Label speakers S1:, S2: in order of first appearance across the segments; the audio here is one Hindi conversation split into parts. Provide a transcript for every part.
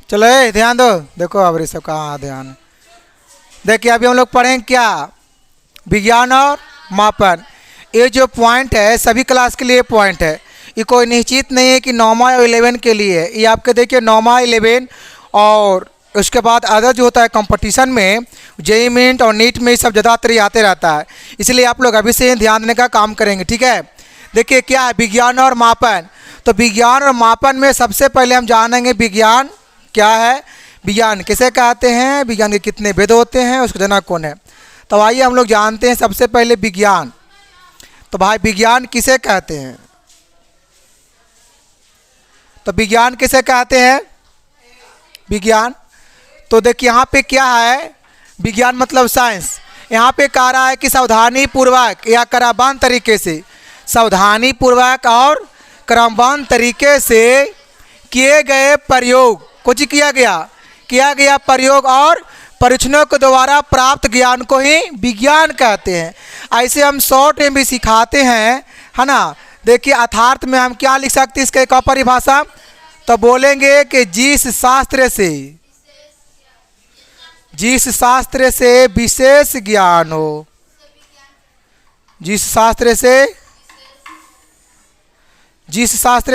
S1: चलो ध्यान दो, देखो अब सब कहाँ ध्यान। देखिए अभी हम लोग पढ़ेंगे क्या, विज्ञान और मापन। ये जो पॉइंट है सभी क्लास के लिए पॉइंट है, ये कोई निश्चित नहीं है कि 9वां या 11 के लिए। ये आपके देखिए 9वां 11 और उसके बाद अदर जो होता है कंपटीशन में जेई मिनट और नीट में सब ज़्यादातर ये आते रहता है, इसलिए आप लोग अभी से ध्यान देने का काम करेंगे, ठीक है। देखिए क्या है विज्ञान और मापन। तो विज्ञान और मापन में सबसे पहले हम जानेंगे विज्ञान क्या है, विज्ञान किसे कहते हैं, विज्ञान के कितने वेद होते हैं, उसका जनक कौन है। तो आइए हम लोग जानते हैं सबसे पहले विज्ञान। तो भाई विज्ञान किसे कहते हैं, तो विज्ञान किसे कहते हैं, विज्ञान। तो देखिए यहाँ पे क्या है, विज्ञान मतलब साइंस। यहाँ पे कह रहा है कि सावधानी पूर्वक या क्रमबद्ध तरीके से, सावधानी पूर्वक और क्रमबद्ध तरीके से किए गए प्रयोग, कुछ किया गया प्रयोग और परीक्षणों के द्वारा प्राप्त ज्ञान को ही विज्ञान कहते हैं। ऐसे हम शॉर्ट में भी सिखाते हैं, है ना। देखिए अर्थार्थ में हम क्या लिख सकते हैं इसका एक और परिभाषा, तो बोलेंगे कि जिस शास्त्र से विशेष ज्ञान हो, जिस शास्त्र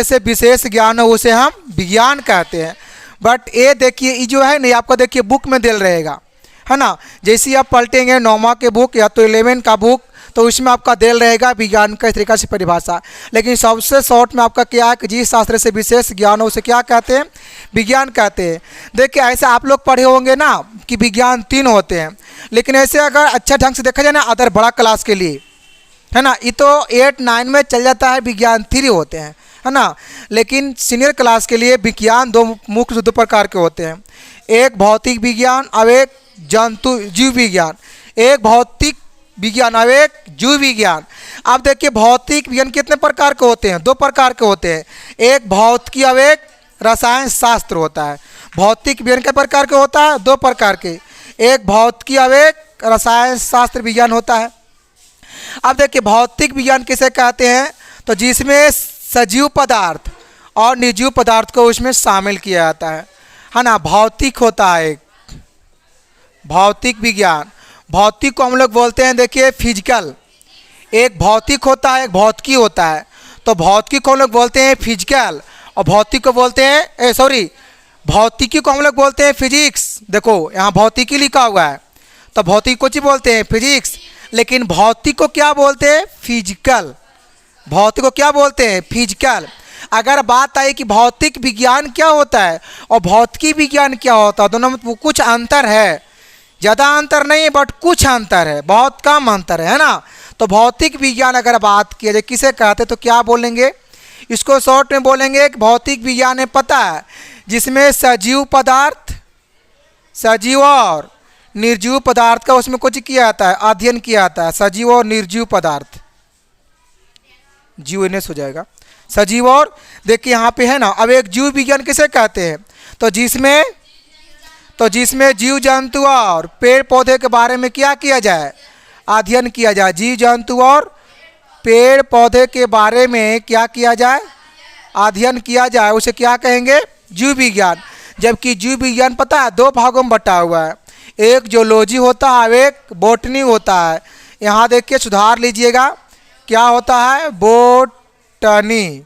S1: से विशेष ज्ञान हो उसे हम विज्ञान कहते हैं। बट ये देखिए ये जो है नहीं, आपको देखिए बुक में दिल रहेगा, है ना। जैसे ही आप पलटेंगे 9वां के बुक या तो 11 का बुक, तो उसमें आपका दिल रहेगा विज्ञान का इस तरीका से परिभाषा। लेकिन सबसे शॉर्ट में आपका क्या है कि जिस शास्त्र से विशेष ज्ञान हो उसे क्या कहते हैं, विज्ञान कहते हैं। देखिए ऐसे आप लोग पढ़े होंगे ना कि विज्ञान 3 होते हैं, लेकिन ऐसे अगर अच्छा ढंग से देखा जाए ना अदर बड़ा क्लास के लिए, है ना, ये तो 8 9 में चल जाता है, विज्ञान 3 होते हैं, है ना। लेकिन सीनियर क्लास के लिए विज्ञान मुख्य दो प्रकार के होते हैं, एक भौतिक विज्ञान और एक जीव विज्ञान। एक भौतिक विज्ञान और एक जीव विज्ञान। अब देखिए भौतिक विज्ञान कितने प्रकार के होते हैं, 2 प्रकार के होते हैं, एक भौतिकी और एक रसायन शास्त्र होता है। भौतिक विज्ञान के प्रकार के होता है, 2 प्रकार के, एक भौतिकी और एक रसायन शास्त्र विज्ञान होता है। अब देखिए भौतिक विज्ञान किसे कहते हैं, तो जिसमें सजीव पदार्थ और निर्जीव पदार्थ को उसमें शामिल किया जाता है ना। भौतिक होता है एक भौतिक विज्ञान, भौतिक को हम लोग बोलते हैं देखिए फिजिकल। एक भौतिक होता है, एक भौतिकी होता है। तो भौतिकी को हम लोग बोलते हैं फिजिकल और भौतिक को बोलते हैं भौतिकी को हम लोग बोलते हैं फिजिक्स। देखो यहाँ भौतिकी लिखा हुआ है, तो भौतिक को ही बोलते हैं फिजिक्स, लेकिन भौतिक को क्या बोलते हैं, फिजिकल। भौतिक को क्या बोलते हैं, फिजिकल। अगर बात आई कि भौतिक विज्ञान क्या होता है और भौतिकी विज्ञान क्या होता है, दोनों में कुछ अंतर है, ज़्यादा अंतर नहीं है बट कुछ अंतर है, बहुत कम अंतर है ना। तो भौतिक विज्ञान अगर बात किया जाए किसे कहते हैं तो क्या बोलेंगे, इसको शॉर्ट में बोलेंगे कि भौतिक विज्ञान है, पता है, जिसमें सजीव और निर्जीव पदार्थ का उसमें कुछ किया जाता है, अध्ययन किया जाता है। सजीव और निर्जीव पदार्थ, जीव इनेस हो जाएगा, सजीव और देखिए यहाँ पे है ना। अब एक जीव विज्ञान किसे कहते हैं, तो जिसमें जीव जंतु और पेड़ पौधे के बारे में क्या किया जाए, अध्ययन किया जाए। जीव जंतु और पेड़ पौधे के बारे में क्या किया जाए, अध्ययन किया जाए, उसे क्या कहेंगे, जीव विज्ञान। जबकि जीव विज्ञान पता है 2 भागों में बटा हुआ है, एक जूलॉजी होता है, एक बॉटनी होता है। यहाँ देखिए सुधार लीजिएगा, क्या होता है, बॉटनी।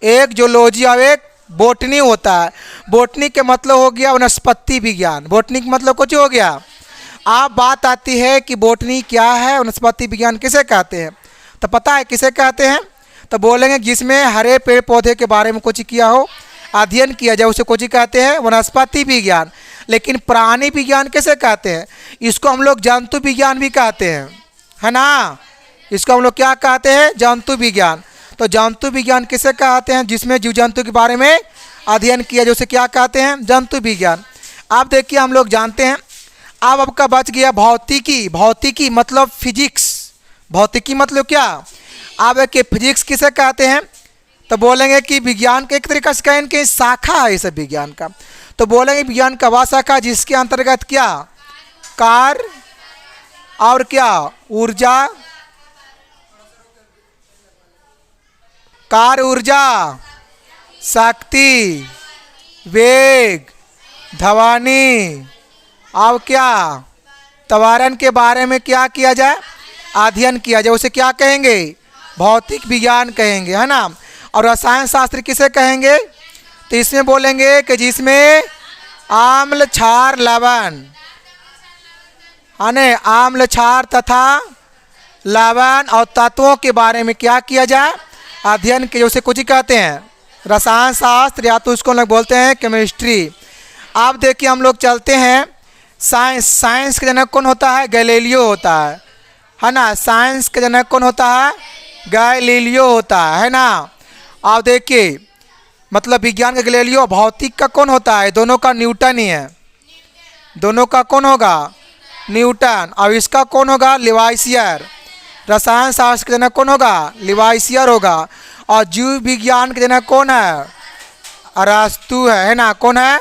S1: एक जूलॉजी और एक बॉटनी होता है। बॉटनी के मतलब हो गया वनस्पति विज्ञान, बॉटनी का मतलब कुछ हो गया। अब बात आती है कि बॉटनी क्या है, वनस्पति विज्ञान किसे कहते हैं, तो पता है किसे कहते हैं, तो बोलेंगे जिसमें हरे पेड़ पौधे के बारे में कुछ किया हो, अध्ययन किया जाए, उसे कुछ कहते हैं वनस्पति विज्ञान। लेकिन प्राणी विज्ञान किसे कहते हैं, इसको हम लोग जंतु विज्ञान भी कहते हैं, है ना। इसको हम लोग क्या कहते हैं, जंतु विज्ञान। तो जंतु विज्ञान किसे कहते हैं, जिसमें जीव जंतु के बारे में अध्ययन किया जाए उसे क्या कहते हैं, जंतु विज्ञान। अब देखिए हम लोग जानते हैं, अब आपका बच गया भौतिकी। भौतिकी मतलब फिजिक्स, भौतिकी मतलब क्या। अब देखिए फिजिक्स किसे कहते हैं, तो बोलेंगे कि विज्ञान के एक तरीका से कहें कि शाखा है इस विज्ञान का। तो बोलेंगे विज्ञान का वह शाखा जिसके अंतर्गत क्या, कार्य और क्या, ऊर्जा, कार्य ऊर्जा, शक्ति, वेग, ध्वनि। अब क्या, त्वरण के बारे में क्या किया जाए, अध्ययन किया जाए, उसे क्या कहेंगे, भौतिक विज्ञान कहेंगे, है ना। और रसायन शास्त्र किसे कहेंगे, तो इसमें बोलेंगे कि जिसमें आम्ल क्षार लवण, है ना, आम्ल क्षार तथा लवण और तत्वों के बारे में क्या किया जाए, अध्ययन किया, उसे कुछ ही कहते हैं रसायन शास्त्र, या तो उसको लोग बोलते हैं केमिस्ट्री। आप देखिए हम लोग चलते हैं साइंस। साइंस का जनक कौन होता है, गैलीलियो होता है ना। साइंस का जनक कौन होता है, गैलीलियो होता है ना। आप देखिए मतलब विज्ञान का गैलीलियो, भौतिक का कौन होता है, दोनों का न्यूटन ही है, दोनों का कौन होगा, न्यूटन। और इसका कौन होगा, लिवाइसियर। रसायन शास्त्र का जनक कौन होगा, लिवाइसियर होगा। और जीव विज्ञान के जनक कौन है, अरस्तु है ना, कौन है।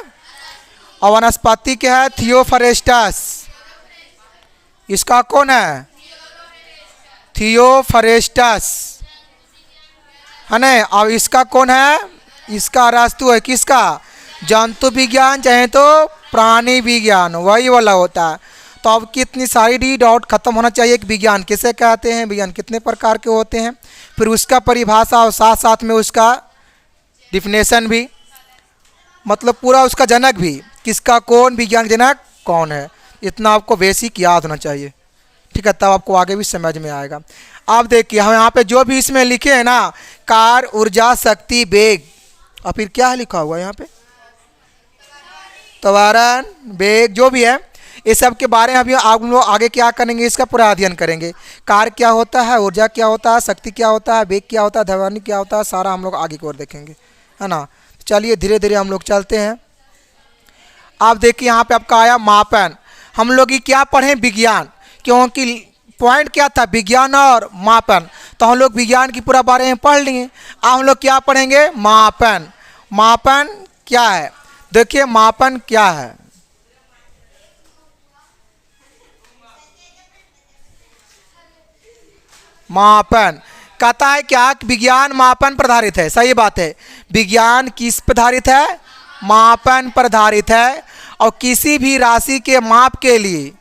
S1: और वनस्पति के है थियोफरेस्टस, इसका कौन है, थियोफरेस्टस, है ना। और इसका कौन है, इसका अरस्तु है, किसका, जंतु विज्ञान चाहे तो प्राणी विज्ञान, वही वाला होता है। तो अब कितनी सारी डी डाउट खत्म होना चाहिए कि विज्ञान किसे कहते हैं, विज्ञान कितने प्रकार के होते हैं, फिर उसका परिभाषा और साथ साथ में उसका डिफिनेशन भी, मतलब पूरा उसका जनक भी, किसका कौन विज्ञान जनक कौन है, इतना आपको बेसिक याद होना चाहिए, ठीक है, तब आपको आगे भी समझ में आएगा। आप देखिए हम यहाँ पे जो भी इसमें लिखे हैं ना, कार, ऊर्जा, शक्ति, वेग, और फिर क्या है लिखा हुआ यहाँ पे, त्वरण, वेग, जो भी है ये सब के बारे में अभी आप लोग आगे क्या करेंगे, इसका पूरा अध्ययन करेंगे। कार क्या होता है, ऊर्जा क्या होता है, शक्ति क्या होता है, वेग क्या होता है, ध्वनि क्या होता है, सारा हम लोग आगे की ओर देखेंगे, है ना। चलिए धीरे धीरे हम लोग चलते हैं। आप देखिए यहाँ पे आपका आया मापन। हम लोग ये क्या पढ़ें, विज्ञान, क्योंकि पॉइंट क्या था, विज्ञान और मापन, तो हम लोग विज्ञान की पूरा बारे में पढ़ लिए। अब हम लोग क्या पढ़ेंगे, मापन। मापन क्या है, देखिए मापन क्या है, मापन कहता है क्या, विज्ञान मापन पर आधारित है, सही बात है। विज्ञान किस पर आधारित है, मापन पर आधारित है। और किसी भी राशि के माप के लिए,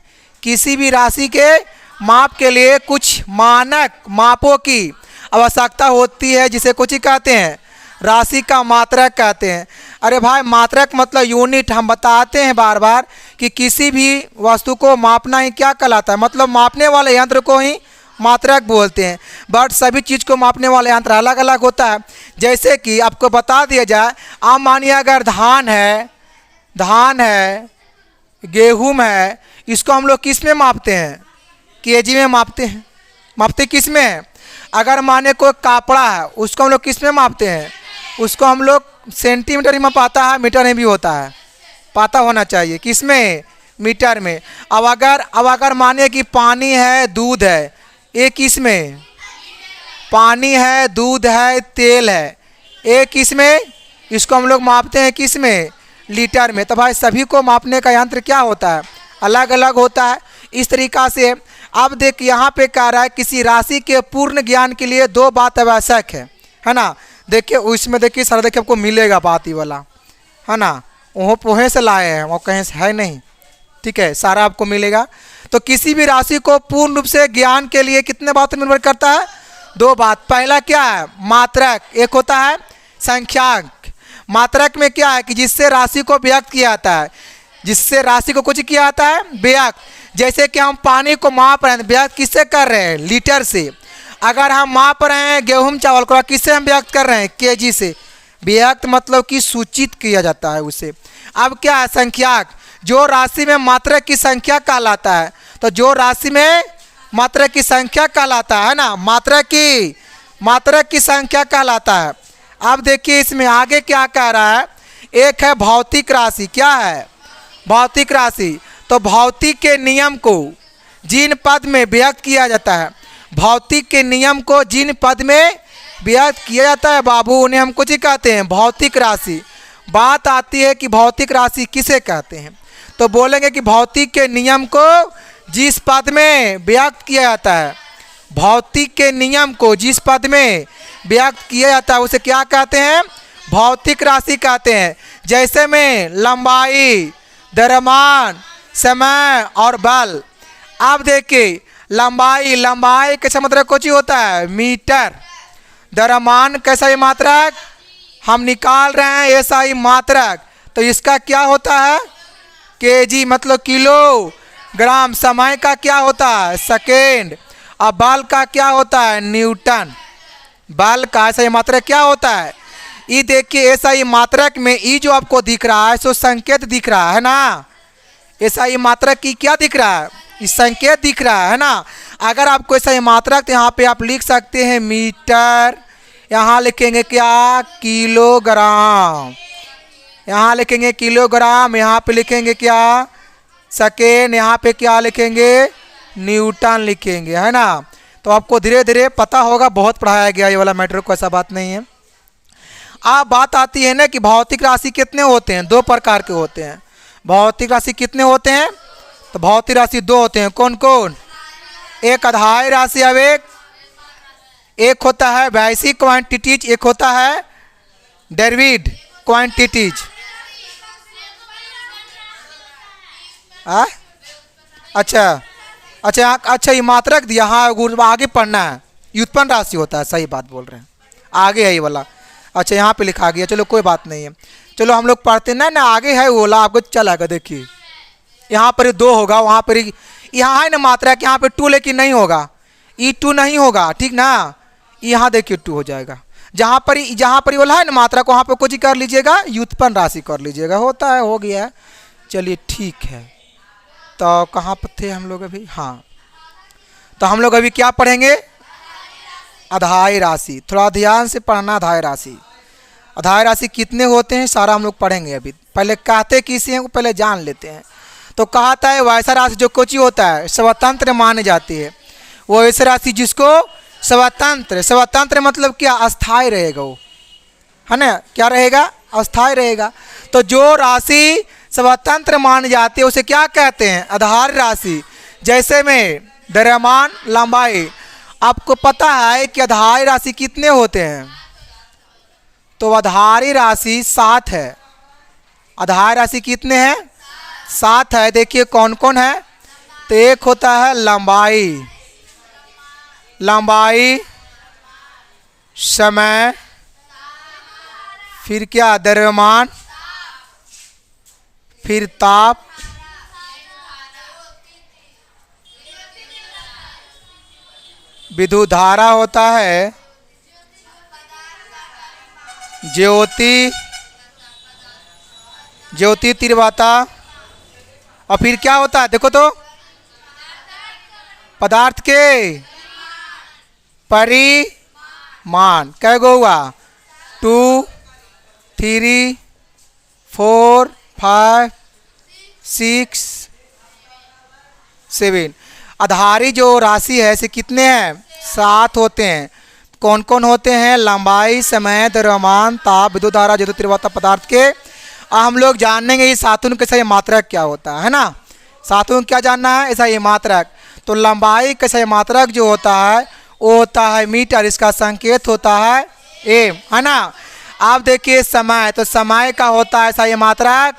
S1: किसी भी राशि के माप के लिए कुछ मानक मापों की आवश्यकता होती है, जिसे कुछ ही कहते हैं, राशि का मात्रक कहते हैं। अरे भाई मात्रक मतलब यूनिट, हम बताते हैं बार बार कि किसी भी वस्तु को मापना ही क्या कहलाता है, मतलब मापने वाले यंत्र को ही मात्रक बोलते हैं। बट सभी चीज़ को मापने वाले यंत्र अलग अलग होता है। जैसे कि आपको बता दिया जाए, आप मानिए अगर धान है, गेहूँ है, इसको हम लोग किस में मापते हैं, केजी में मापते हैं। मापते किस में है, अगर माने कोई कपड़ा है, उसको हम लोग किस में मापते हैं, उसको हम लोग सेंटीमीटर में पाता है, मीटर में भी होता है, पता होना चाहिए, किस में, मीटर में। अब अगर माने कि पानी है, दूध है, एक इसमें पानी है, दूध है, तेल है, एक इसमें, इसको हम लोग मापते हैं किस में, लीटर में। तो भाई सभी को मापने का यंत्र क्या होता है, अलग अलग होता है। इस तरीक़ा से अब देख यहाँ पे कह रहा है किसी राशि के पूर्ण ज्ञान के लिए दो बात आवश्यक है ना। देखिए उसमें देखिए सारा देखिए आपको मिलेगा बात ही वाला, है ना, वहीं से लाए हैं, वो कहीं से है नहीं, ठीक है, सारा आपको मिलेगा। तो किसी भी राशि को पूर्ण रूप से ज्ञान के लिए कितने बात निर्भर करता है, दो बात। पहला क्या है, मात्रक, एक होता है संख्याक। मात्रक में क्या है कि जिससे राशि को व्यक्त किया जाता है, जिससे राशि को कुछ किया जाता है, व्यक्त। जैसे कि हम पानी को माप रहे हैं, व्यक्त किससे कर रहे हैं, लीटर से। अगर हम माप रहे हैं गेहूँ चावल को, किससे हम व्यक्त कर रहे हैं, केजी से। व्यक्त मतलब कि सूचित किया जाता है उसे। अब क्या है, संख्याक, जो राशि में मात्रक की संख्या कहलाता है। तो जो राशि में मात्रक की संख्या कहलाता है ना, मात्रक की संख्या कहलाता है। अब देखिए इसमें आगे क्या कह रहा है, एक है भौतिक राशि। क्या है, भौतिक राशि। तो भौतिक के नियम को जिन पद में व्यक्त किया जाता है, भौतिक के नियम को जिन पद में व्यक्त किया जाता है बाबू, उन्हें हम कुछ ही कहते हैं, भौतिक राशि। बात आती है कि भौतिक राशि किसे कहते हैं, तो बोलेंगे कि भौतिक के नियम को जिस पद में व्यक्त किया जाता है, भौतिक के नियम को जिस पद में व्यक्त किया जाता है उसे क्या कहते हैं, भौतिक राशि कहते हैं। जैसे में लंबाई, द्रव्यमान, समय और बल। अब देखिए लंबाई, लंबाई कैसा मात्रक कोची होता है? मीटर। द्रव्यमान कैसा ही मात्रक? हम निकाल रहे हैं ऐसा ही मात्रक, तो इसका क्या होता है? केजी मतलब किलो ग्राम। समय का क्या होता है? सेकेंड। और बल का क्या होता है? न्यूटन। बल का ऐसा ही मात्रक क्या होता है? ये देखिए ऐसा ही मात्रक में ये जो आपको दिख रहा है सो संकेत दिख रहा है ना। ऐसा ही मात्रक की क्या दिख रहा है? ये संकेत दिख रहा है ना। अगर आपको ऐसा ही मात्रक तो यहाँ पे आप लिख सकते हैं मीटर, यहाँ लिखेंगे क्या? किलोग्राम। यहाँ लिखेंगे किलोग्राम, यहाँ पे लिखेंगे क्या? सेकेंड। यहाँ पे क्या लिखेंगे? न्यूटन लिखेंगे, है ना। तो आपको धीरे धीरे पता होगा, बहुत पढ़ाया गया ये वाला मैटर को, ऐसा बात नहीं है। अब बात आती है ना कि भौतिक राशि कितने होते हैं? दो प्रकार के होते हैं। भौतिक राशि कितने होते हैं? तो भौतिक राशि दो होते हैं। कौन कौन? एक अधायी राशि, अब एक होता है बेसिक क्वांटिटीज, एक होता है डेरिवेटिव क्वांटिटीज। अच्छा अच्छा अच्छा, ये मात्रक दिया, हाँ आगे पढ़ना है। व्युत्पन्न राशि होता है, सही बात बोल रहे हैं, आगे है ये वाला। अच्छा यहाँ पे लिखा गया, चलो कोई बात नहीं है। चलो हम लोग पढ़ते ना ना, आगे है वो वाला, आपको चलेगा। देखिए यहाँ पर दो होगा, वहाँ पर यहाँ है ना मात्रक, यहाँ पे टू लेकिन नहीं होगा, ई टू नहीं होगा, ठीक ना। यहाँ देखिए टू हो जाएगा। जहाँ पर वाला है ना मात्रक, वहाँ पर कुछ कर लीजिएगा, व्युत्पन्न राशि कर लीजिएगा, होता है, हो गया है। चलिए ठीक है, तो कहाँ पर थे हम लोग अभी? हाँ, तो हम लोग अभी क्या पढ़ेंगे? अधायी राशि। थोड़ा ध्यान से पढ़ना। अधायी राशि, अधायी राशि कितने होते हैं सारा हम लोग पढ़ेंगे अभी। पहले कहते किसी हैं, पहले जान लेते हैं। तो कहता है वैसा राशि जो कोची होता है स्वतंत्र मानी जाती है, वो ऐसी राशि जिसको स्वतंत्र, स्वतंत्र मतलब क्या? अस्थायी रहेगा वो, है ना। क्या रहेगा? अस्थायी रहेगा। तो जो राशि स्वतंत्र मान जाती है उसे क्या कहते हैं? आधार राशि। जैसे में द्रव्यमान, लंबाई। आपको पता है कि आधारी राशि कितने होते हैं? तो आधारी राशि 7 है। आधारी राशि कितने हैं? 7 है। देखिए कौन कौन है? तो एक होता है लंबाई, लंबाई, समय, फिर क्या? द्रव्यमान, फिर ताप, विद्युत धारा होता है, ज्योति, ज्योति तीव्रता, और फिर क्या होता है? देखो तो पदार्थ के परिमाण। कै गो हुआ? 2, 3, 4, 5, 6, 7। आधारी जो राशि है इसे कितने हैं? 7 होते हैं। कौन कौन होते हैं? लंबाई, समय, द्रव्यमान, ताप, विद्युत धारा, ज्योति तीव्रता, पदार्थ के। हम लोग जानेंगे ये सातों कैसा ये मात्रक क्या होता है ना। सातों क्या जानना है? ऐसा ये मात्रक। तो लंबाई कैसा ये मात्रक जो होता है वो होता है मीटर, इसका संकेत होता है एम, है ना। आप देखिए समय, तो समय का होता है ऐसा ये मात्रक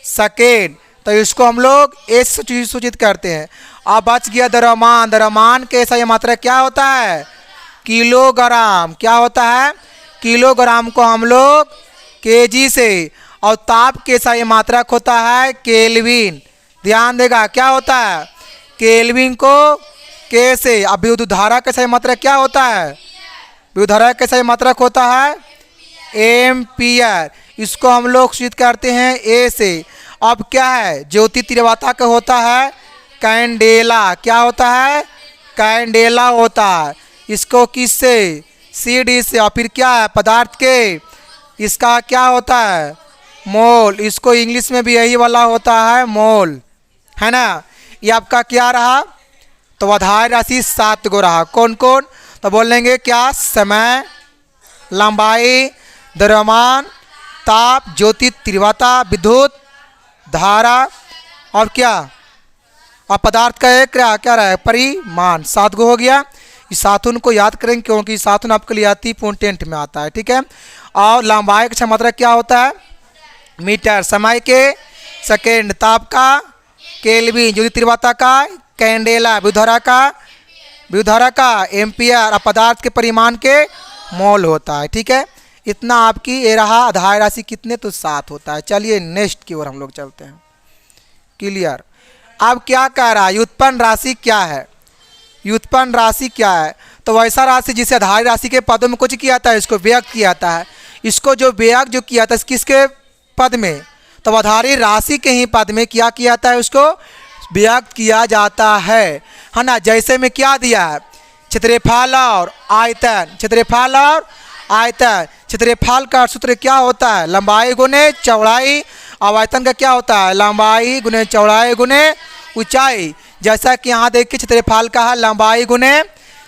S1: सेकेंड, तो इसको हम लोग एस से सूचित करते हैं। अब बच गया द्रव्यमान। द्रव्यमान के ऐसा ये मात्रक क्या होता है? किलोग्राम। क्या होता है? किलोग्राम को हम लोग केजी से। और ताप के ऐसा ये मात्रक होता है केल्विन। ध्यान देगा क्या होता है? केल्विन को के से। अब विद्युत धारा कैसा ये मात्रक क्या होता है? विद्युत धारा कैसा ये मात्रक होता है? एम्पियर। इसको हम लोग सूचित करते हैं ए से। अब क्या है? ज्योति तीव्रता का होता है कैंडेला। क्या होता है? कैंडेला होता है। इसको किससे? सीडी से। और फिर क्या है? पदार्थ के। इसका क्या होता है? मोल। इसको इंग्लिश में भी यही वाला होता है मोल, है ना। ये आपका क्या रहा? तो आधार राशि 7 गो रहा। कौन कौन? तो बोलेंगे क्या? समय, लंबाई, द्रव्यमान, ताप, ज्योति तीव्रता, विद्युत धारा, और क्या? और पदार्थ का एक क्या रहा है? परिमाण। 7 गो हो गया। इस सातों को याद करेंगे क्योंकि सातों आपके लिए आती पोटेंट में आता है, ठीक है। और लंबाई का मात्रा क्या होता है? मीटर। समय के सेकेंड, ताप का केल्विन, ज्योति तीव्रता का कैंडेला, विद्युतधारा का एम्पियर, और पदार्थ के परिमाण के मोल होता है। ठीक है, इतना आपकी ये रहा। आधार राशि कितने, तो 7 होता है। चलिए नेक्स्ट की ओर हम लोग चलते हैं। क्लियर। अब क्या कह रहा है, व्युत्पन्न राशि क्या है? व्युत्पन्न राशि क्या है? तो वैसा राशि जिसे आधार राशि के पदों में कुछ किया जाता है, इसको व्यक्त किया जाता है। इसको जो व्यक्त जो किया जाता है किसके पद में, तो आधारी राशि के ही पद में क्या किया जाता है, उसको व्यक्त किया जाता है ना। जैसे में क्या दिया है, क्षेत्रफल और आयतन, क्षेत्रफल और आयतन। क्षेत्रफल का सूत्र क्या होता है, लंबाई गुने चौड़ाई, और आयतन का क्या होता है, लंबाई गुने चौड़ाई गुने ऊंचाई। जैसा कि यहाँ देखिए क्षेत्रफल का है लंबाई गुने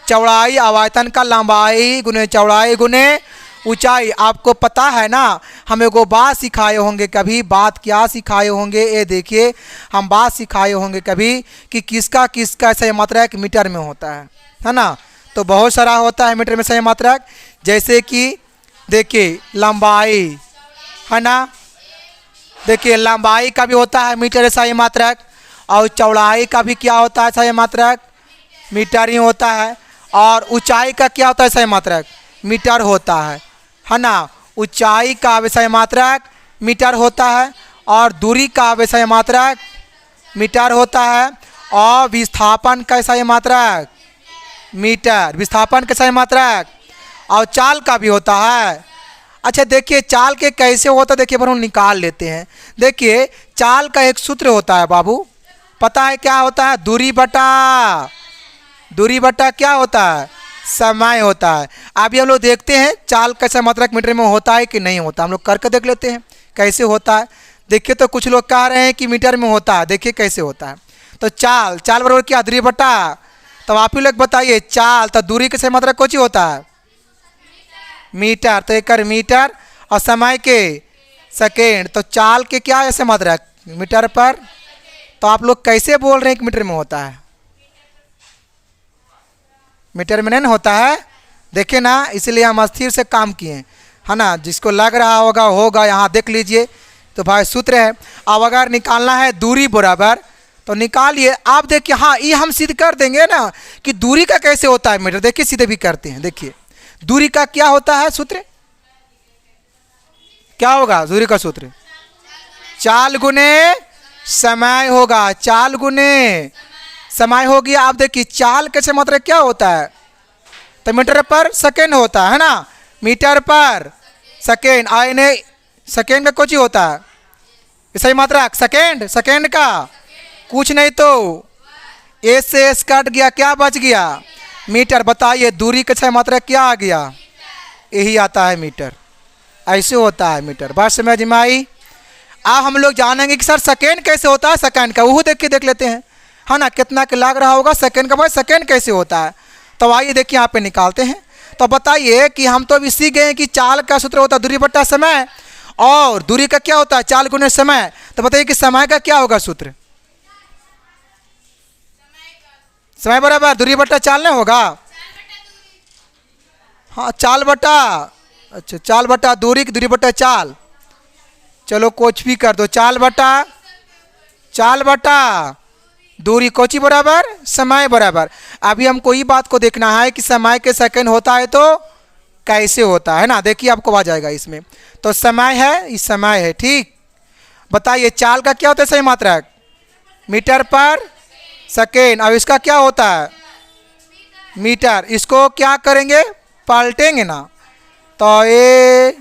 S1: चौड़ाई, और आयतन का लंबाई गुने चौड़ाई गुने ऊंचाई। आपको पता है ना, हम एगो बात सिखाए होंगे कभी। बात क्या सिखाए होंगे, ये देखिए, हम बात सिखाए होंगे कभी कि किसका किसका सही मात्रक मीटर में होता है ना। तो बहुत सारा होता है मीटर में सही मात्रक। जैसे कि देखिए लंबाई है ना, देखिए लंबाई का भी होता है मीटर सही मात्रक, और चौड़ाई का भी क्या होता है सही मात्रक, मीटर ही होता है। और ऊंचाई का क्या होता है सही मात्रक, मीटर होता है ना। ऊंचाई का विषय मात्रक मीटर होता है, और दूरी का विषय मात्रक मीटर होता है, और विस्थापन का सही मात्रक मीटर, विस्थापन का सही मात्रक, और चाल का भी होता है। अच्छा देखिए चाल के कैसे होता है, देखिए पर हम निकाल लेते हैं। देखिए चाल का एक सूत्र होता है बाबू, पता है क्या होता है, दूरी बटा क्या होता है, समय होता है। अभी हम लोग देखते हैं चाल का सही मात्रक मीटर में होता है कि नहीं होता, हम लोग करके देख लेते हैं कैसे होता है। देखिए तो कुछ लोग कह रहे हैं कि मीटर में होता है, देखिए कैसे होता है। तो चाल बराबर क्या, दूरी बटा, तो आप ही लोग बताइए चाल तो दूरी के सही मात्रक कौन सी होता है, मीटर, तो एक मीटर, और समय के सेकेंड, तो चाल के क्या है सही मात्रक मीटर पर। तो आप लोग कैसे बोल रहे हैं कि मीटर में होता है, मीटर में नहीं होता है। देखिए ना, इसलिए हम अस्थिर से काम किए है ना। जिसको लग रहा होगा यहाँ देख लीजिए। तो भाई सूत्र है, अब अगर निकालना है दूरी बराबर तो निकालिए। आप देखिए, हाँ ये हम सिद्ध कर देंगे ना कि दूरी का कैसे होता है मीटर। देखिए सीधे भी करते हैं। देखिए दूरी का क्या होता है सूत्र, क्या होगा दूरी का सूत्र, चाल गुने समय होगा, चाल गुने समय हो गया। आप देखिए चाल कैसे मात्रक क्या होता है, तो मीटर पर सेकेंड होता है ना, मीटर पर सेकेंड, आईने सेकेंड में कुछ ही होता है सही मात्रक, सेकेंड का कुछ नहीं, तो ए से एस कट गया, क्या बच गया, मीटर। बताइए दूरी का सही मात्रक क्या आ गया, यही आता है मीटर। ऐसे होता है मीटर, बात समझ में आई। अब हम लोग जानेंगे कि सर सेकेंड कैसे होता है, सेकेंड का वो देख लेते हैं है ना, कितना के लग रहा होगा सेकेंड का। भाई सेकेंड कैसे होता है, तो आइए देखिए यहाँ पे निकालते हैं। तो बताइए कि हम तो भी सीख गए कि चाल का सूत्र होता है दूरी बट्टा समय, और दूरी का क्या होता है चाल गुने समय। तो बताइए कि समय का क्या होगा सूत्र, समय बराबर दूरी बट्टा चाल नहीं होगा, हाँ चाल बट्टा, अच्छा चाल बट्टा दूरी की, दूरी बट्टा चाल, चलो कुछ भी कर दो, चाल बट्टा दूरी कोची बराबर समय बराबर। अभी हमको ये बात को देखना है कि समय के सेकंड होता है तो कैसे होता है ना। देखिए आपको आ जाएगा इसमें, तो समय है, इस समय है, ठीक। बताइए चाल का क्या होता है सही मात्रक, मीटर पर सेकेंड, अब इसका क्या होता है मीटर। इसको क्या करेंगे, पलटेंगे ना, तो ये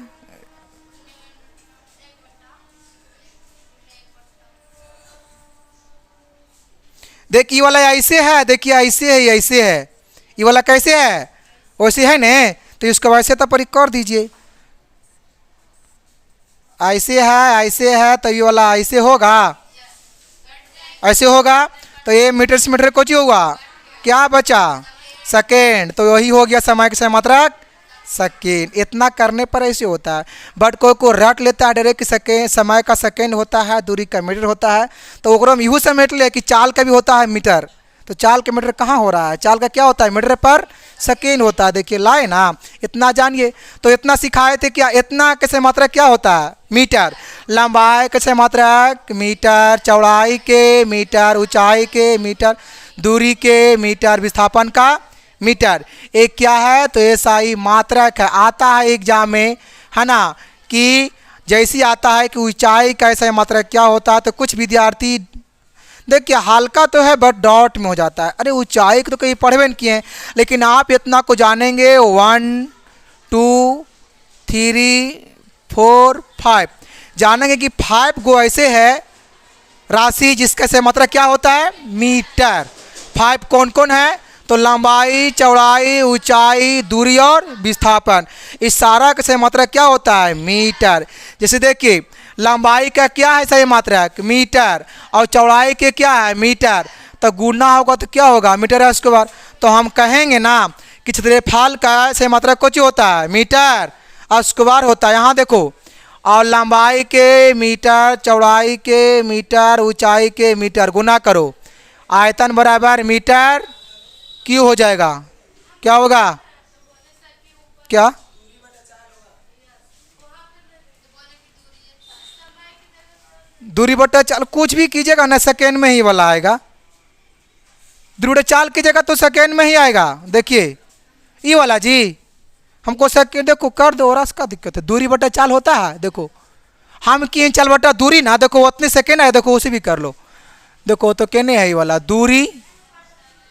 S1: देखिए ये वाला ऐसे है, देखिए ऐसे है, ऐसे है, ये वाला कैसे है वैसे है न, तो इसको वैसे तो परिक कर दीजिए, ऐसे है, तो ये वाला ऐसे होगा, ऐसे होगा, तो ये मीटर से मीटर कुछ ही होगा, क्या बचा सेकेंड, तो वही हो गया समय के सही मात्रक सेकेंड। इतना करने पर ऐसे होता है। बट कोई को रट लेता है डायरेक्ट कि सेकेंड समय का सेकेंड होता है, दूरी का मीटर होता है, तो ओकरो में यूँ समेट ले कि चाल का भी होता है मीटर। तो चाल का मीटर कहाँ हो रहा है, चाल का क्या होता है मीटर पर सेकेंड होता है। देखिए लाए ना, इतना जानिए। तो इतना सिखाए थे क्या, इतना कैसे मात्रक क्या होता है, मीटर। लंबाई कैसे मात्रक मीटर, चौड़ाई के मीटर, ऊंचाई के मीटर, दूरी के मीटर, विस्थापन का मीटर। एक क्या है, तो एसआई मात्रक है। आता है एग्जाम में, है ना, कि जैसी आता है कि ऊंचाई का एसआई मात्रक क्या होता है, तो कुछ विद्यार्थी देखिए हल्का तो है बट डॉट में हो जाता है। अरे ऊंचाई तो कहीं पढ़वे नहीं किए हैं, लेकिन आप इतना को जानेंगे 1 2 3 4 5 जानेंगे कि 5 गो ऐसे है राशि जिसका से मात्रक क्या होता है, मीटर। 5 कौन कौन है, तो लंबाई, चौड़ाई, ऊंचाई, दूरी और विस्थापन। इस सारा का सही मात्रक क्या होता है, मीटर। जैसे देखिए लंबाई का क्या है सही मात्रक, मीटर, और चौड़ाई के क्या है, मीटर। तो गुना होगा तो क्या होगा, मीटर है उसके बाद। तो हम कहेंगे ना कि क्षेत्रफल का सही मात्रक कुछ होता है, मीटर स्क्वायर होता है। यहाँ देखो, और लंबाई के मीटर, चौड़ाई के मीटर, ऊंचाई के मीटर, गुना करो, आयतन बराबर मीटर क्यों हो जाएगा, क्या होगा, क्या, दूरी बटा चाल, कुछ भी कीजिएगा ना सेकेंड में ही वाला आएगा। दूरी बटा चाल कीजिएगा तो सेकेंड में ही आएगा। देखिए ये वाला जी हमको सेकेंड, देखो कर दो, और का दिक्कत है, दूरी बटा चाल होता है। देखो हम किए चाल बटा दूरी ना, देखो उतने सेकेंड है, देखो उसे भी कर लो। देखो तो कहने है ये वाला दूरी,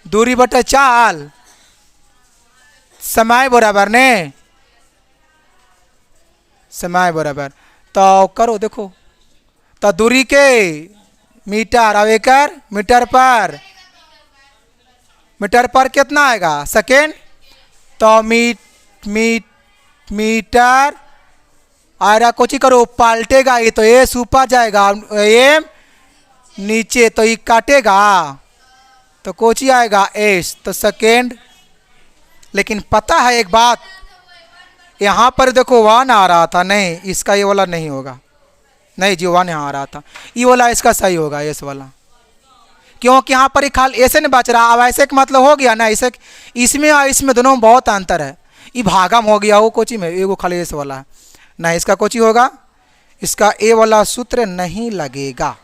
S1: दूरी बटा चाल, समय बराबर ने, समय बराबर, तो करो देखो, तो दूरी के मीटर, अब एकड़ मीटर पर, मीटर पर कितना आएगा सेकेंड, तो मीटर आएगा, कुछ ही करो पलटेगा ये, तो एस ऊपर जाएगा, एम नीचे, तो ये काटेगा तो कुछ ही आएगा एस, तो सेकेंड। लेकिन पता है एक बात, यहाँ पर देखो 1 आ रहा था, नहीं इसका ये वाला नहीं होगा, नहीं जी 1 यहाँ आ रहा था, ये वाला इसका सही होगा, एस वाला, क्योंकि यहाँ पर ही खाली ऐसे नहीं बच रहा। अब ऐसे का मतलब हो गया ना, ऐसे इसमें और इसमें दोनों में बहुत अंतर है। ये भागम हो गया वो कोची में, एगो खाली एस वाला है, नहीं इसका कोची होगा, इसका ए वाला सूत्र नहीं लगेगा।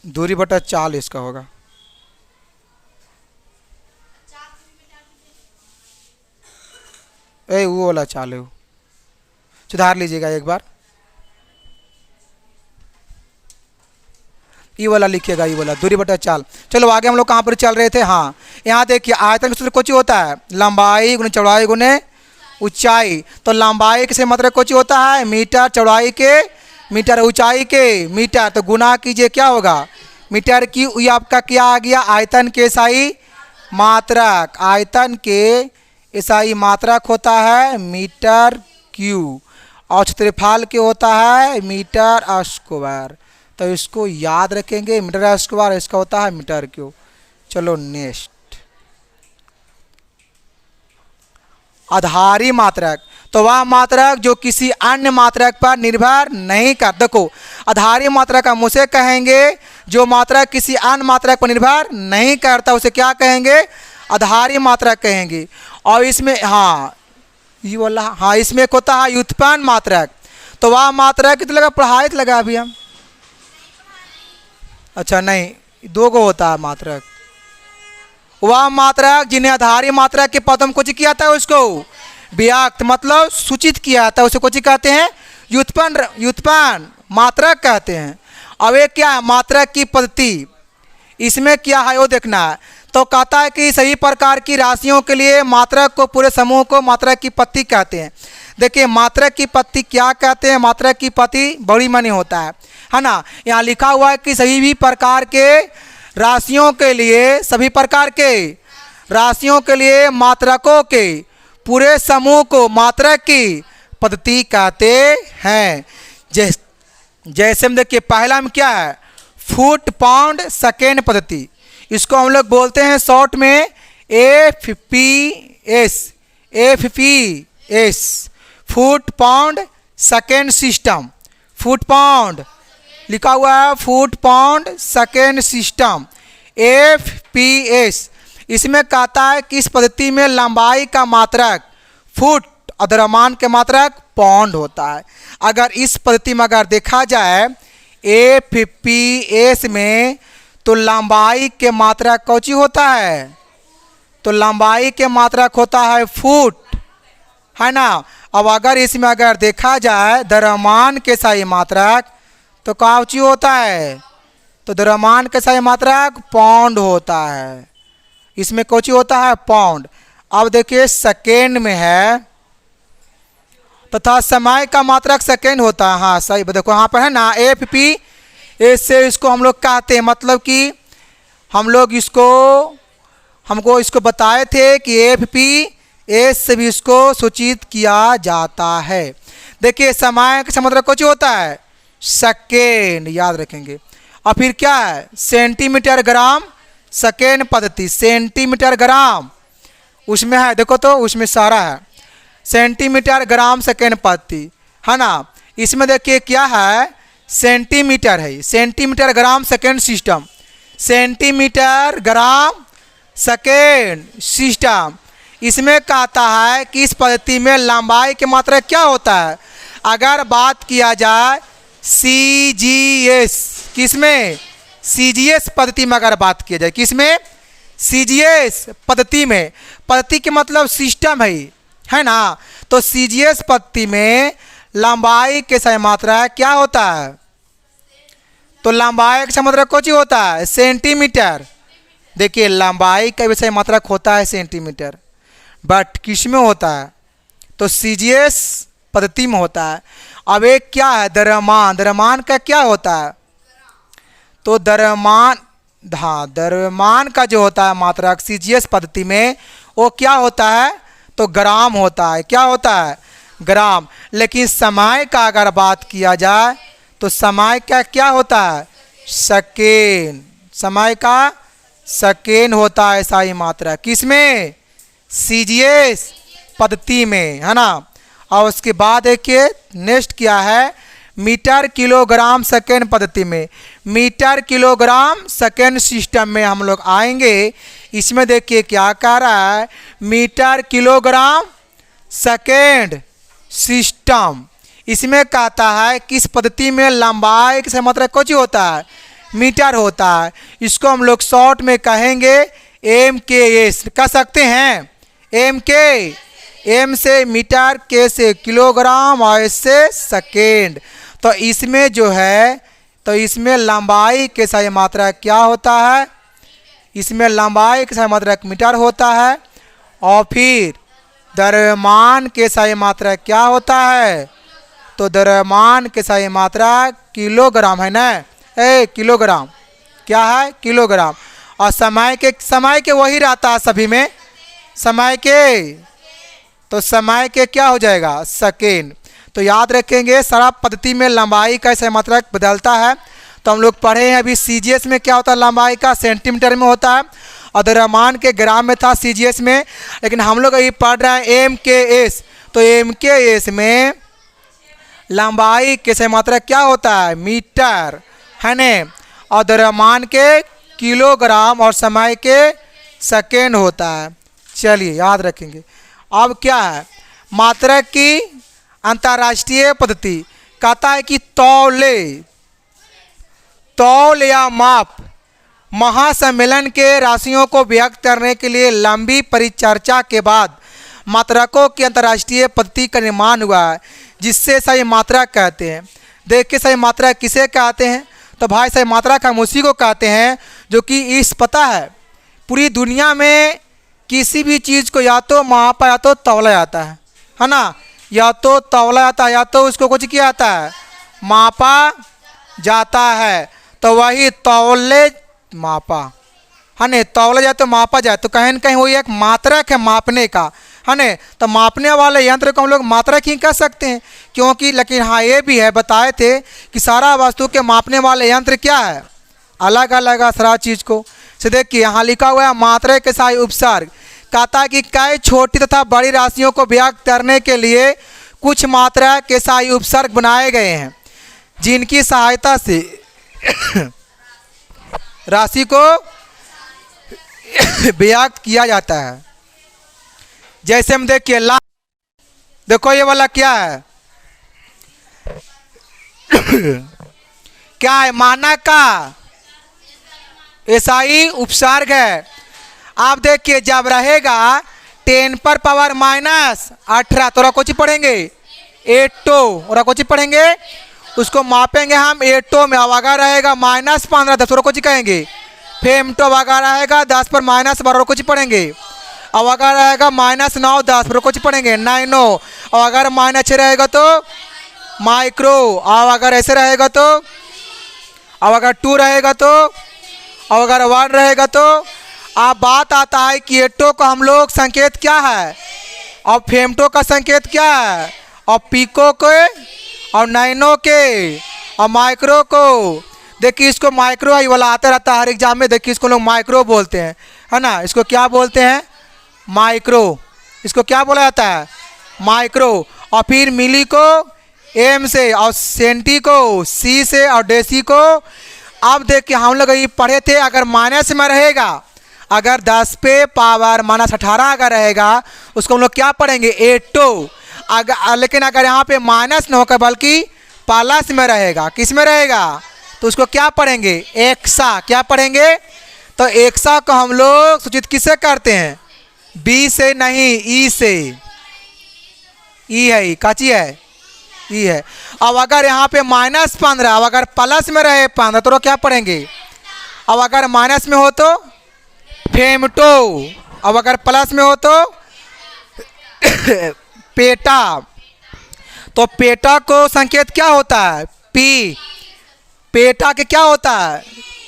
S1: दूरी बटा चाल इसका होगा। ए वो वाला चाल है, सुधार लीजिएगा एक बार, ये वाला लिखिएगा, ये वाला दूरी बटा चाल। चलो आगे हम लोग कहाँ पर चल रहे थे, हाँ यहाँ देखिए आयतन का सूत्र कुछ होता है, लंबाई गुने चौड़ाई गुने ऊंचाई। तो लंबाई के से मतलब कुछ होता है मीटर, चौड़ाई के मीटर, ऊंचाई के मीटर, तो गुना कीजिए क्या होगा, मीटर की, ये आपका क्या आ गया, आयतन के एसआई मात्रक, आयतन के एसआई मात्रक होता है मीटर क्यू, और क्षेत्रफल के होता है मीटर स्क्वायर। तो इसको याद रखेंगे, मीटर स्क्वायर इसका होता है मीटर क्यू। चलो नेक्स्ट, आधारी मात्रक, तो वह मात्रक जो किसी अन्य मात्रक पर निर्भर नहीं कर, देखो आधारी मात्रक हम उसे कहेंगे जो मात्रक किसी अन्य मात्रक पर निर्भर नहीं करता, उसे क्या कहेंगे, आधारी मात्रक कहेंगे। और इसमें हाँ ये वाला, हाँ इसमें एक होता है व्युत्पन्न मात्रक, तो वह मात्रक कितना लगा, पढ़ाई लगा अभी हम, अच्छा नहीं, 2 गो होता है मात्रक। वह मात्रक जिन्हें आधारी मात्रक के पद में कुछ किया था उसको व्याक्त मतलब सूचित किया था, उसे कुछ कहते हैं व्युत्पन्न मात्रक कहते हैं। अब एक क्या है, मात्रक की पद्धति, इसमें क्या है वो देखना है। तो कहता है कि सभी प्रकार की राशियों के लिए मात्रक को, पूरे समूह को मात्रक की पत्ती कहते हैं। देखिए मात्रक की पत्ती क्या कहते हैं, मात्रक की पत्ती बड़ी मानी होता है ना। यहाँ लिखा हुआ है कि सभी भी प्रकार के राशियों के लिए, सभी प्रकार के राशियों के लिए मात्रकों के पूरे समूह को मात्रक की पद्धति कहते हैं। जैसे हम देखिए पहला में क्या है, फुट पाउंड सेकेंड पद्धति, इसको हम लोग बोलते हैं शॉर्ट में FPS, foot pound second system. Foot pound लिखा हुआ है, foot pound second system, FPS इसमें कहता है कि इस पद्धति में लंबाई का मात्रक फुट और द्रव्यमान के मात्रक पाउंड होता है। अगर इस पद्धति में अगर देखा जाए FPS में तो लंबाई के मात्रक कौची होता है, तो लंबाई के मात्रक होता है फुट, है ना। अब अगर इसमें अगर देखा जाए द्रव्यमान के सही मात्रक तो कौची होता है, तो द्रव्यमान के सही मात्रक पाउंड होता है। इसमें कौची होता है, पाउंड। अब देखिए सेकेंड में है तथा समय का मात्रक सेकेंड होता है। हाँ सही, देखो यहाँ पर है ना FPS से इसको हम लोग कहते हैं, मतलब कि हम लोग हमको इसको बताए थे कि FPS से भी इसको सूचित किया जाता है। देखिए समय का मात्रक कौची होता है, सेकेंड, याद रखेंगे। और फिर क्या है, सेंटीमीटर ग्राम सेकेंड पद्धति, सेंटीमीटर ग्राम उसमें है, देखो तो उसमें सारा है सेंटीमीटर ग्राम सेकेंड पद्धति, है ना। इसमें देखिए क्या है, सेंटीमीटर है, centimetre gram second system, centimetre gram second system. इसमें कहता है कि इस पद्धति में लंबाई की मात्रा क्या होता है। अगर बात किया जाए CGS, किसमें, CGS पद्धति में अगर बात किया जाए, किसमें, CGS पद्धति में, पद्धति के मतलब सिस्टम है ना। तो CGS पद्धति में लंबाई के सही मात्रा क्या होता है, तो लंबाई का सही मात्रक कौन होता है, सेंटीमीटर। देखिए लंबाई का भी सही मात्रक होता है सेंटीमीटर, बट किस में होता है, तो CGS पद्धति में होता है। अब एक क्या है, द्रव्यमान, द्रव्यमान का क्या होता है, तो द्रव्यमान, हाँ द्रव्यमान का जो होता है मात्रक CGS पद्धति में वो क्या होता है, तो ग्राम होता है। क्या होता है, ग्राम। लेकिन समय का अगर बात किया जाए तो समय का क्या होता है, सेकेंड, समय का सेकेंड होता है सही मात्रा, किसमें, CGS पद्धति में, है ना। और उसके बाद देखिए नेक्स्ट क्या है, मीटर किलोग्राम सेकेंड पद्धति में, मीटर किलोग्राम सेकेंड सिस्टम में हम लोग आएंगे। इसमें देखिए क्या कह रहा है, मीटर किलोग्राम सेकेंड सिस्टम। इसमें कहता है कि इस पद्धति में लंबाई की मात्रा कौन होता है, मीटर होता है। इसको हम लोग शॉर्ट में कहेंगे MKS, कह सकते हैं MK, M से मीटर, K से किलोग्राम और S से सेकेंड। तो इसमें जो है, तो इसमें लंबाई के सही मात्रा क्या होता है, इसमें लंबाई के सही मात्रा मीटर होता है। और फिर द्रव्यमान के सही मात्रा क्या होता है, तो द्रव्यमान के सही मात्रा किलोग्राम है ना, किलोग्राम, क्या है, किलोग्राम। और समय के वही रहता है सभी में, समय के, तो समय के क्या हो जाएगा, सेकेंड। तो याद रखेंगे सारा पद्धति में लंबाई का सही मात्रक बदलता है। तो हम लोग पढ़े हैं अभी CGS में क्या होता है, लंबाई का सेंटीमीटर में होता है, और द्रव्यमान के ग्राम में था CGS में। लेकिन हम लोग अभी पढ़ रहे हैं MKS, तो MKS में लंबाई के सही मात्रक क्या होता है, मीटर, है न। और द्रव्यमान के किलोग्राम और समय के सेकेंड होता है। चलिए याद रखेंगे। अब क्या है, मात्रक की अंतर्राष्ट्रीय पद्धति, कहता है कि तौल या माप महासम्मेलन के राशियों को व्यक्त करने के लिए लंबी परिचर्चा के बाद मात्रकों की अंतर्राष्ट्रीय पद्धति का निर्माण हुआ है, जिससे सही मात्रा कहते हैं। देखिए सही मात्रा किसे कहते हैं, तो भाई सही मात्रा का हम उसी को कहते हैं जो कि इस पता है पूरी दुनिया में किसी भी चीज़ को या तो मापा या तो तौला जाता है ना, या तो तौला जाता है या तो उसको कुछ किया जाता है, मापा जाता है। तो वही तौले मापा, है न, तौला जाए तो मापा जाए, तो कहीं न कहीं वही एक मात्रक है मापने का, है न। तो मापने वाले यंत्र को हम लोग मात्रक ही कह सकते हैं, क्योंकि लेकिन हाँ ये भी है, बताए थे कि सारा वस्तु के मापने वाले यंत्र क्या है, अलग अलग है सारा चीज़ को। से देखिए यहाँ लिखा हुआ है मात्रा के सही उपसर्ग, कहता है कि कई छोटी तथा बड़ी राशियों को व्यक्त करने के लिए कुछ मात्रा के सही उपसर्ग बनाए गए हैं, जिनकी सहायता से राशि को व्यक्त किया जाता है। जैसे हम देखिए ला, देखो ये वाला क्या है क्या है, मानक का एसआई उपसर्ग है। आप देखिए जब रहेगा 10 पर पावर -18 तो कुछ पढ़ेंगे 8 और कुछ पढ़ेंगे, उसको मापेंगे हम 8 में। अब अगर रहेगा -15 10 और कुछ कहेंगे। फेमटो अगर रहेगा 10 पर -12 कुछ पढ़ेंगे। अब अगर रहेगा -9 10 पर कुछ पढ़ेंगे 9। और अगर -6 रहेगा तो माइक्रो। अब अगर ऐसे रहेगा तो, अब अगर 2 रहेगा तो, अब अगर 1 रहेगा तो। अब बात आता है कि 8 का हम लोग संकेत क्या है और फेमटो का संकेत क्या है और पिको के और नैनो के और माइक्रो को। देखिए इसको माइक्रो ही वाला आता रहता है हर एग्जाम में। देखिए इसको लोग माइक्रो बोलते हैं, है ना। इसको क्या बोलते हैं, माइक्रो। इसको क्या बोला जाता है, माइक्रो। और फिर मिली को एम से और सेंटी को सी से और डेसी को। अब देखिए हम लोग ये पढ़े थे, अगर माइनस में रहेगा, अगर 10 पे पावर -18 अगर रहेगा उसको हम लोग क्या पढ़ेंगे 8। अगर लेकिन अगर यहाँ पे माइनस न होकर बल्कि प्लस में रहेगा, किस में रहेगा तो उसको क्या पढ़ेंगे एक्सा। क्या पढ़ेंगे तो एक्सा को हम लोग सूचित किससे करते हैं, बी से नहीं ई से। ई है, ई काची है, ई है। अब अगर यहाँ पे -15, अब अगर प्लस में रहे 15 तो क्या पढ़ेंगे। अब अगर माइनस में हो तो फेमटो, अब अगर प्लस में हो तो पेटा। तो पेटा को संकेत क्या होता है, पी। पेटा के क्या होता है,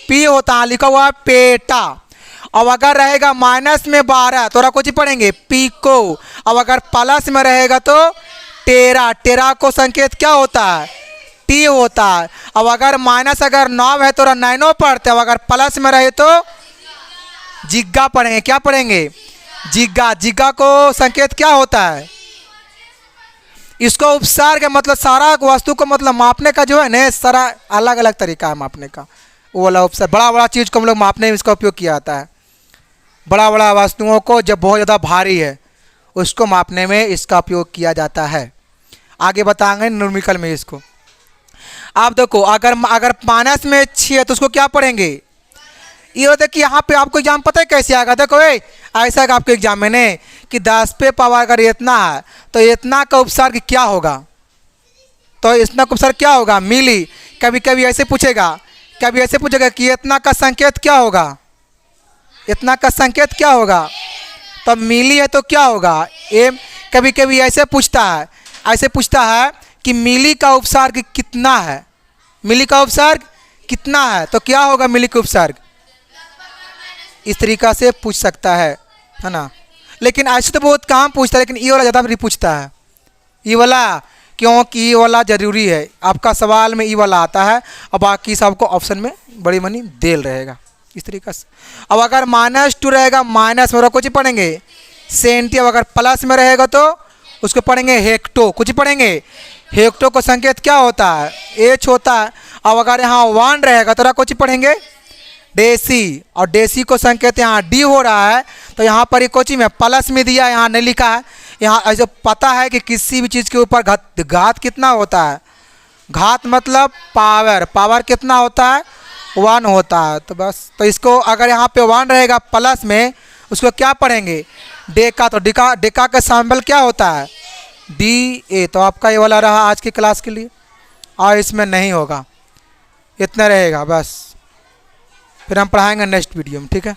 S1: पी होता है, लिखा हुआ है पेटा। अब अगर रहेगा -12 तो कुछ पढ़ेंगे पिको। अब अगर प्लस में रहेगा तो टेरा। टेरा को संकेत क्या होता है, टी होता है। अब अगर अगर 9 है तो 9 पढ़ते। अब अगर प्लस में रहे तो जिग्गा पढ़ेंगे। क्या पढ़ेंगे, जिग्गा। जिग्गा को संकेत क्या होता है, इसको उपसर्ग मतलब सारा वस्तु को मतलब मापने का जो है ना, सारा अलग अलग तरीका है मापने का। वो वाला उपसर्ग बड़ा बड़ा चीज़ को हम लोग मापने में इसका उपयोग किया जाता है। बड़ा बड़ा वस्तुओं को जब बहुत ज़्यादा भारी है उसको मापने में इसका उपयोग किया जाता है। आगे बताएंगे न्यूमेरिकल में इसको। आप देखो अगर माइनस में 6 है तो उसको क्या पढ़ेंगे। ये देखिए यहाँ पे आपको एग्जाम पता है कैसे आएगा। देखो ऐसा है आपके एग्जाम में ने कि 10 पे पावर अगर इतना है तो इतना का उपसर्ग क्या होगा, तो इतना का उपसर्ग क्या होगा, मिली। कभी कभी ऐसे पूछेगा, कभी ऐसे पूछेगा कि इतना का संकेत क्या होगा, इतना का संकेत क्या होगा, तो मिली है तो क्या होगा एम। कभी कभी ऐसे पूछता है, ऐसे पूछता है कि मिली का उपसर्ग कितना है, मिली का उपसर्ग कितना है तो क्या होगा मिली का उपसर्ग। इस तरीका से पूछ सकता है ना। लेकिन ऐसे तो बहुत कम पूछता है, लेकिन ये वाला ज़्यादा भी पूछता है, ये वाला, क्योंकि ये वाला ज़रूरी है। आपका सवाल में ये वाला आता है और बाकी सबको ऑप्शन में बड़ी मनी देल रहेगा इस तरीका से। अब अगर -2 रहेगा, माइनस में कुछ पढ़ेंगे सेंटी। अब अगर प्लस में रहेगा तो उसको पढ़ेंगे हेक्टो। कुछ पढ़ेंगे हेक्टो को संकेत क्या होता है, एच होता है। अब अगर यहाँ 1 रहेगा तो कुछ पढ़ेंगे डेसी। और डेसी को संकेत यहाँ डी हो रहा है तो यहाँ पर कोची में प्लस में दिया, यहाँ नहीं लिखा है। यहाँ ऐसे पता है कि किसी भी चीज़ के ऊपर घात कितना होता है, घात मतलब पावर, पावर कितना होता है 1 होता है। तो बस तो इसको अगर यहाँ पे 1 रहेगा प्लस में उसको क्या पढ़ेंगे डेका। तो डेका का सैम्बल क्या होता है डी ए। तो आपका ये वाला रहा आज की क्लास के लिए, और इसमें नहीं होगा, इतना रहेगा बस। फिर हम पढ़ाएंगे नेक्स्ट वीडियो में, ठीक है।